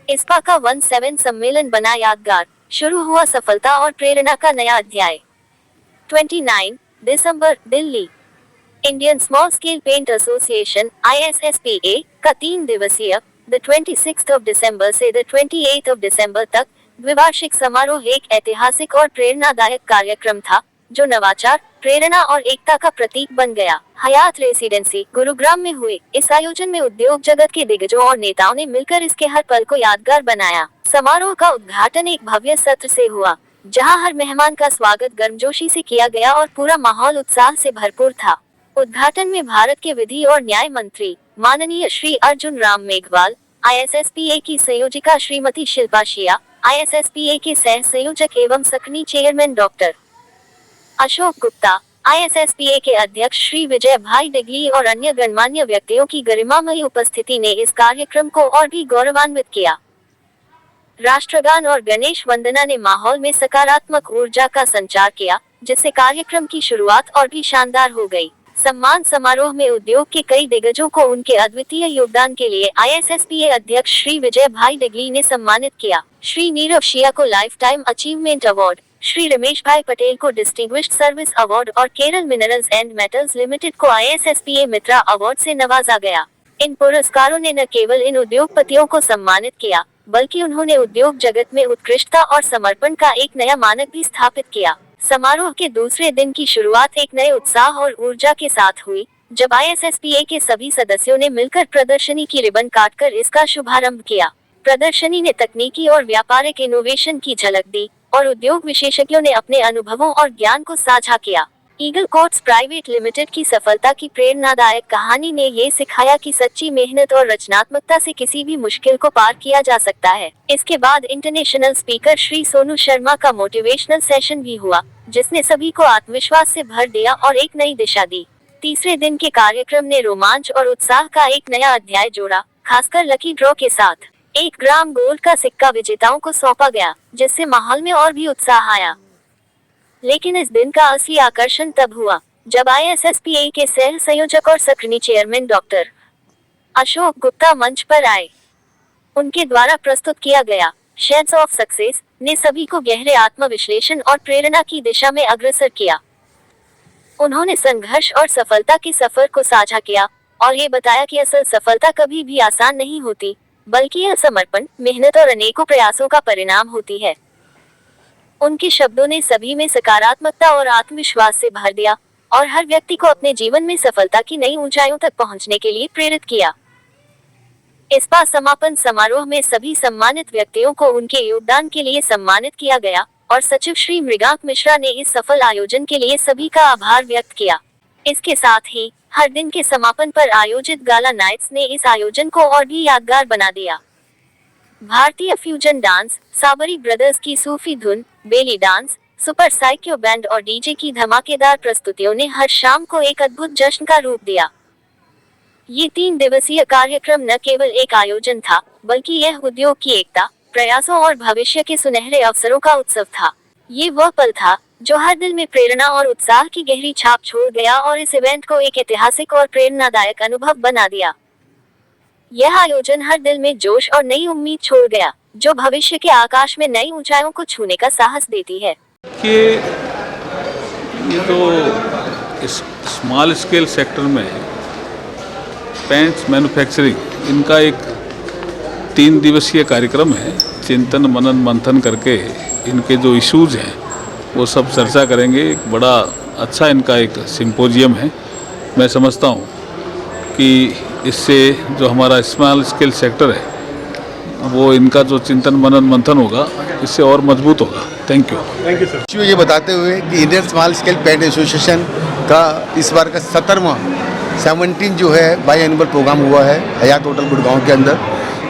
इस्पा का 17 सम्मेलन बना यादगार, शुरू हुआ सफलता और प्रेरणा का नया अध्याय। 29 दिसंबर, Delhi. Indian small scale paint association ISSPA का 3 दिवसीय द 26 दिसंबर से द 28 दिसंबर तक द्विवार्षिक समारोह एक ऐतिहासिक और प्रेरणादायक कार्यक्रम था, जो नवाचार, प्रेरणा और एकता का प्रतीक बन गया। हयात रेसिडेंसी, गुरुग्राम में हुए इस आयोजन में उद्योग जगत के दिग्गजों और नेताओं ने मिलकर इसके हर पल को यादगार बनाया। समारोह का उद्घाटन एक भव्य सत्र से हुआ, जहां हर मेहमान का स्वागत गर्मजोशी से किया गया और पूरा माहौल उत्साह से भरपूर था। उद्घाटन में भारत के विधि और न्याय मंत्री माननीय श्री अर्जुन राम मेघवाल, ISSPA की संयोजिका श्रीमती शिल्पा शिया, ISSPA के सह संयोजक एवं सक्नी chairman doctor Ashok Gupta, ISSPA के अध्यक्ष श्री विजय भाई डिगली और अन्य गणमान्य व्यक्तियों की गरिमामयी उपस्थिति ने इस कार्यक्रम को और भी गौरवान्वित किया। राष्ट्रगान और गणेश वंदना ने माहौल में सकारात्मक ऊर्जा का संचार किया, जिससे कार्यक्रम की शुरुआत और भी शानदार हो गई। सम्मान समारोह में उद्योग के कई दिग्गजों को उनके अद्वितीय योगदान के लिए ISSPA अध्यक्ष श्री विजय भाई डिगली ने सम्मानित किया। श्री नीरव शिया को life time achievement award, Shri Ramesh भाई पटेल को डिस्टिंग्विश्ड सर्विस अवार्ड और Kerala minerals and metals limited को ISSPA मित्रा अवार्ड से नवाजा गया। इन पुरस्कारों ने न केवल इन उद्योगपतियों को सम्मानित किया, बल्कि उन्होंने उद्योग जगत में उत्कृष्टता और समर्पण का एक नया मानक भी स्थापित किया। समारोह के दूसरे दिन की शुरुआत एक नए उत्साह और ऊर्जा के साथ हुई, जब ISSPA के सभी सदस्यों ने मिलकर प्रदर्शनी की रिबन काटकर इसका शुभारंभ किया। प्रदर्शनी ने तकनीकी और व्यापारिक इनोवेशन की झलक दी और उद्योग विशेषज्ञों ने अपने अनुभवों और ज्ञान को साझा किया। ईगल कोट्स प्राइवेट लिमिटेड की सफलता की प्रेरणादायक कहानी ने ये सिखाया कि सच्ची मेहनत और रचनात्मकता से किसी भी मुश्किल को पार किया जा सकता है। इसके बाद इंटरनेशनल स्पीकर श्री सोनू शर्मा का मोटिवेशनल सेशन भी हुआ, जिसने सभी को आत्मविश्वास से भर दिया और एक नई दिशा दी। तीसरे दिन के कार्यक्रम ने रोमांच और उत्साह का एक नया अध्याय जोड़ा, खासकर लकी ड्रॉ के साथ। 1 ग्राम गोल्ड का सिक्का विजेताओं को सौंपा गया, जिससे माहौल में और भी उत्साह आया। लेकिन इस दिन का असली आकर्षण तब हुआ, जब ISSPA के सह संयोजक और सक्रिय चेयरमैन डॉक्टर अशोक गुप्ता मंच पर आए। उनके द्वारा प्रस्तुत किया गया शेड्स ऑफ सक्सेस ने सभी को गहरे आत्मविश्लेषण और प्रेरणा की दिशा में अग्रसर किया। उन्होंने संघर्ष और सफलता के सफर को साझा किया और ये बताया कि असल सफलता कभी भी आसान नहीं होती, बल्कि यह समर्पण, मेहनत और अनेकों प्रयासों का परिणाम होती है। उनके शब्दों ने सभी में सकारात्मकता और आत्मविश्वास से भर दिया और हर व्यक्ति को अपने जीवन में सफलता की नई ऊंचाइयों तक पहुंचने के लिए प्रेरित किया। इस्पा समापन समारोह में सभी सम्मानित व्यक्तियों को उनके योगदान के लिए सम्मानित किया गया और सचिव श्री मृगांक मिश्रा ने इस सफल आयोजन के लिए सभी का आभार व्यक्त किया। इसके साथ ही हर दिन के समापन पर आयोजित गाला नाइट्स ने इस आयोजन को और भी यादगार बना दिया। भारतीय फ्यूजन डांस, साबरी ब्रदर्स की सूफी धुन, बेली डांस, सुपर साइक्यो बैंड और डीजे की धमाकेदार प्रस्तुतियों ने हर शाम को एक अद्भुत जश्न का रूप दिया। ये 3 दिवसीय कार्यक्रम न केवल एक आयोजन था, बल्कि यह उद्योग की एकता, प्रयासों और भविष्य के सुनहरे अवसरों का उत्सव था। ये वह पल था जो हर दिल में प्रेरणा और उत्साह की गहरी छाप छोड़ गया और इस इवेंट को एक ऐतिहासिक और प्रेरणादायक अनुभव बना दिया। यह आयोजन हर दिल में जोश और नई उम्मीद छोड़ गया, जो भविष्य के आकाश में नई ऊंचाइयों को छूने का साहस देती है। कि ये तो स्मॉल स्केल सेक्टर में पेंट्स मैन्युफैक्चरिंग, इनका एक 3 दिवसीय कार्यक्रम है। चिंतन मनन मंथन करके इनके जो इश्यूज हैं वो सब चर्चा करेंगे। एक बड़ा अच्छा इनका एक सिंपोजियम है। मैं समझता हूँ कि इससे जो हमारा स्मॉल स्केल सेक्टर है वो इनका जो चिंतन मनन मंथन होगा इससे और मजबूत होगा। Thank you sir. ये बताते हुए कि Indian small scale paint association का इस बार का 17वां जो है बाई एनुअल प्रोग्राम हुआ है हयात होटल गुड़गांव के अंदर,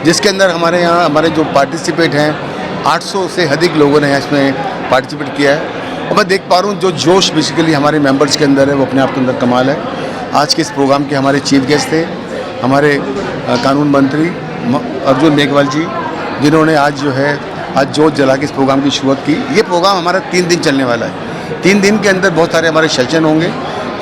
जिसके अंदर हमारे यहाँ हमारे जो पार्टिसिपेट हैं 800 से अधिक लोगों ने इसमें पार्टिसिपेट किया है। और मैं देख पा रहा हूँ जो जोश बेसिकली हमारे मेंबर्स के अंदर है वो अपने आप के अंदर कमाल है। आज के इस प्रोग्राम के हमारे चीफ गेस्ट थे हमारे कानून मंत्री अर्जुन मेघवाल जी, जिन्होंने आज जोत जला के इस प्रोग्राम की शुरुआत की। ये प्रोग्राम हमारा 3 दिन चलने वाला है। 3 दिन के अंदर बहुत सारे हमारे सेशन होंगे।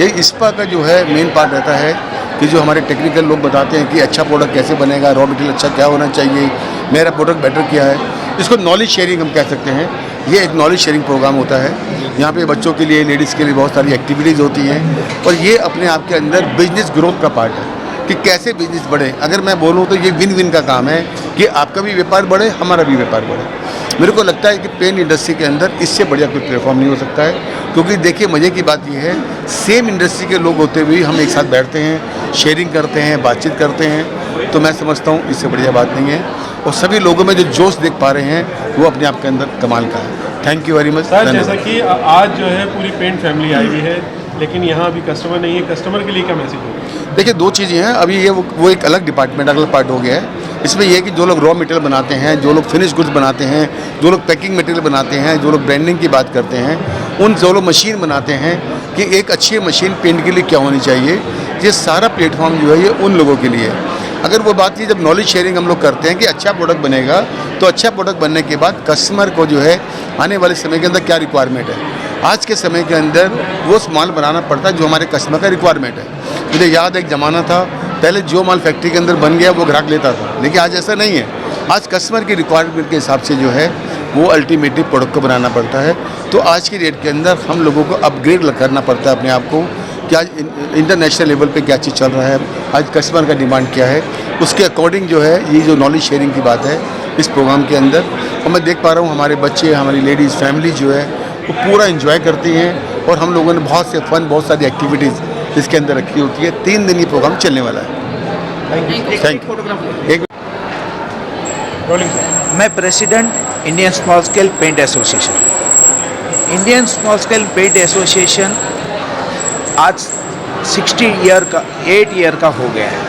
ये इस्पा का जो है मेन पार्ट रहता है कि जो हमारे टेक्निकल लोग बताते हैं कि अच्छा प्रोडक्ट कैसे बनेगा, रॉ मटेरियल अच्छा क्या होना चाहिए, मेरा प्रोडक्ट बेटर किया है। इसको नॉलेज शेयरिंग हम कह सकते हैं। ये एक नॉलेज शेयरिंग प्रोग्राम होता है। यहाँ पे बच्चों के लिए, लेडीज़ के लिए बहुत सारी एक्टिविटीज़ होती हैं और ये अपने आप के अंदर बिजनेस ग्रोथ का पार्ट है कि कैसे बिजनेस बढ़े। अगर मैं बोलूँ तो ये विन विन का काम है कि आपका भी व्यापार बढ़े, हमारा भी व्यापार बढ़े। मेरे को लगता है कि पेन इंडस्ट्री के अंदर इससे बढ़िया कोई प्लेटफॉर्म नहीं हो सकता है, क्योंकि देखिए मज़े की बात यह है, सेम इंडस्ट्री के लोग होते हुए हम एक साथ बैठते हैं, शेयरिंग करते हैं, बातचीत करते हैं। तो मैं समझता हूँ इससे बढ़िया बात नहीं है और सभी लोगों में जो जोश देख पा रहे हैं वो अपने आप के अंदर कमाल का है। Thank you very much. Sir, जैसा कि आज जो है पूरी पेंट फैमिली आई हुई है, लेकिन यहाँ अभी कस्टमर नहीं है, कस्टमर के लिए क्या मैसेज होगा? देखिए दो चीज़ें हैं। अभी ये वो एक अलग डिपार्टमेंट, अलग पार्ट हो गया है। इसमें यह है कि जो लोग रॉ मटेरियल बनाते हैं, जो लोग फिनिश गुड्स बनाते हैं, जो लोग पैकिंग मटेरियल बनाते हैं, जो लोग ब्रांडिंग की बात करते हैं, उन जो लोग मशीन बनाते हैं कि एक अच्छी मशीन पेंट के लिए क्या होनी चाहिए, ये सारा प्लेटफॉर्म जो है ये उन लोगों के लिए है। अगर वो बात की जब नॉलेज शेयरिंग हम लोग करते हैं कि अच्छा प्रोडक्ट बनेगा, तो अच्छा प्रोडक्ट बनने के बाद कस्टमर को जो है आने वाले समय के अंदर क्या रिक्वायरमेंट है, आज के समय के अंदर वो माल बनाना पड़ता है जो हमारे कस्टमर का रिक्वायरमेंट है। मुझे याद है एक ज़माना था, पहले जो माल फैक्ट्री के अंदर बन गया वो ग्राहक लेता था, लेकिन आज ऐसा नहीं है। आज कस्टमर की रिक्वायरमेंट के हिसाब से जो है वो अल्टीमेटली प्रोडक्ट को बनाना पड़ता है। तो आज की डेट के अंदर हम लोगों को अपग्रेड करना पड़ता है अपने आप को कि आज इंटरनेशनल लेवल पे क्या चीज़ चल रहा है, आज कस्टमर का डिमांड क्या है, उसके अकॉर्डिंग जो है ये जो नॉलेज शेयरिंग की बात है इस प्रोग्राम के अंदर। और मैं देख पा रहा हूँ हमारे बच्चे, हमारी लेडीज़ फैमिली जो है वो पूरा एंजॉय करती हैं और हम लोगों ने बहुत से फन, बहुत सारी एक्टिविटीज़ इसके अंदर रखी होती है। 3 दिन ये प्रोग्राम चलने वाला है। Thank you. मैं president Indian small scale paint association. Indian small scale paint association आज 8 ईयर का हो गया है।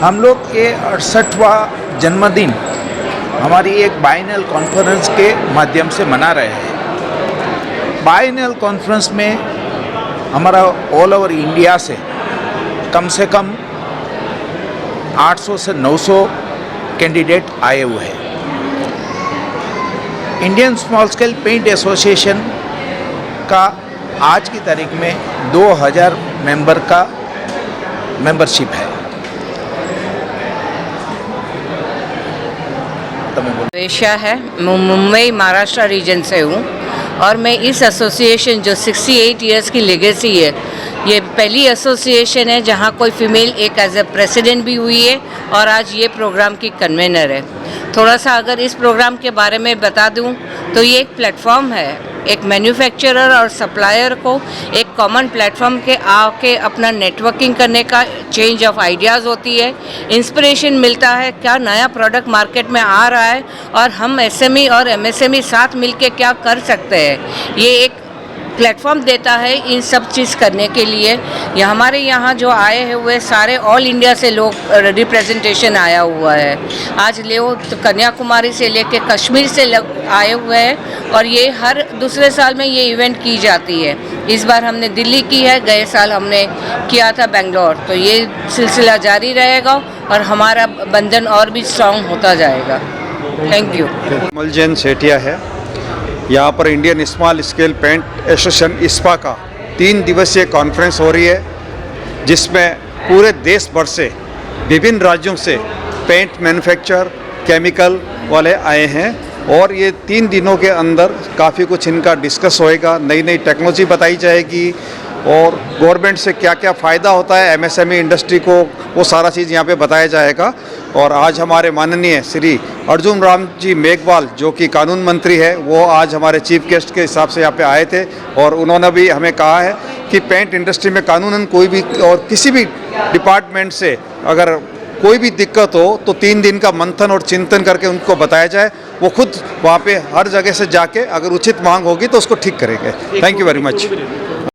हम लोग के 68वां जन्मदिन हमारी एक बाइनल कॉन्फ्रेंस के माध्यम से मना रहे हैं। बाइनल कॉन्फ्रेंस में हमारा ऑल ओवर इंडिया से कम 800 से 900 कैंडिडेट आए हुए हैं। Indian small scale paint association का आज की तारीख में 2000 मेंबर का मेंबरशिप है। वेश्या है, मुंबई महाराष्ट्र रीजन से हूँ और मैं इस एसोसिएशन जो 68 इयर्स की लेगेसी है, ये पहली एसोसिएशन है जहाँ कोई फीमेल एक एज ए प्रेसिडेंट भी हुई है और आज ये प्रोग्राम की कन्वेनर है। थोड़ा सा अगर इस प्रोग्राम के बारे में बता दूँ तो ये एक प्लेटफॉर्म है, एक मैन्युफैक्चरर और सप्लायर को एक कॉमन प्लेटफॉर्म के आके अपना नेटवर्किंग करने का चेंज ऑफ आइडियाज़ होती है, इंस्पिरेशन मिलता है क्या नया प्रोडक्ट मार्केट में आ रहा है और हम एसएमई और एमएसएमई साथ मिलके क्या कर सकते हैं। ये एक प्लेटफॉर्म देता है इन सब चीज़ करने के लिए। ये हमारे यहाँ जो आए हुए सारे ऑल इंडिया से लोग रिप्रेजेंटेशन आया हुआ है। आज तो कन्याकुमारी से लेके कश्मीर से आए हुए हैं और ये हर दूसरे साल में ये इवेंट की जाती है। इस बार हमने दिल्ली की है, गए साल हमने किया था बेंगलोर। तो ये सिलसिला जारी रहेगा और हमारा बंधन और भी स्ट्रॉन्ग होता जाएगा। Thank you. मलजैन सेठिया है। यहाँ पर Indian small scale paint association ISPA का 3 दिवसीय कॉन्फ्रेंस हो रही है, जिसमें पूरे देश भर से विभिन्न राज्यों से पेंट मैन्युफैक्चरर, केमिकल वाले आए हैं और ये 3 दिनों के अंदर काफ़ी कुछ इनका डिस्कस होएगा। नई नई टेक्नोलॉजी बताई जाएगी और गवर्नमेंट से क्या क्या फ़ायदा होता है MSME इंडस्ट्री को, वो सारा चीज़ यहाँ पे बताया जाएगा। और आज हमारे माननीय श्री अर्जुन राम जी मेघवाल जो कि कानून मंत्री है, वो आज हमारे चीफ गेस्ट के हिसाब से यहाँ पे आए थे और उन्होंने भी हमें कहा है कि पेंट इंडस्ट्री में कानूनन कोई भी और किसी भी डिपार्टमेंट से अगर कोई भी दिक्कत हो तो 3 दिन का मंथन और चिंतन करके उनको बताया जाए। वो खुद वहाँ पे हर जगह से जाके अगर उचित मांग होगी तो उसको ठीक करेंगे। Thank you very much.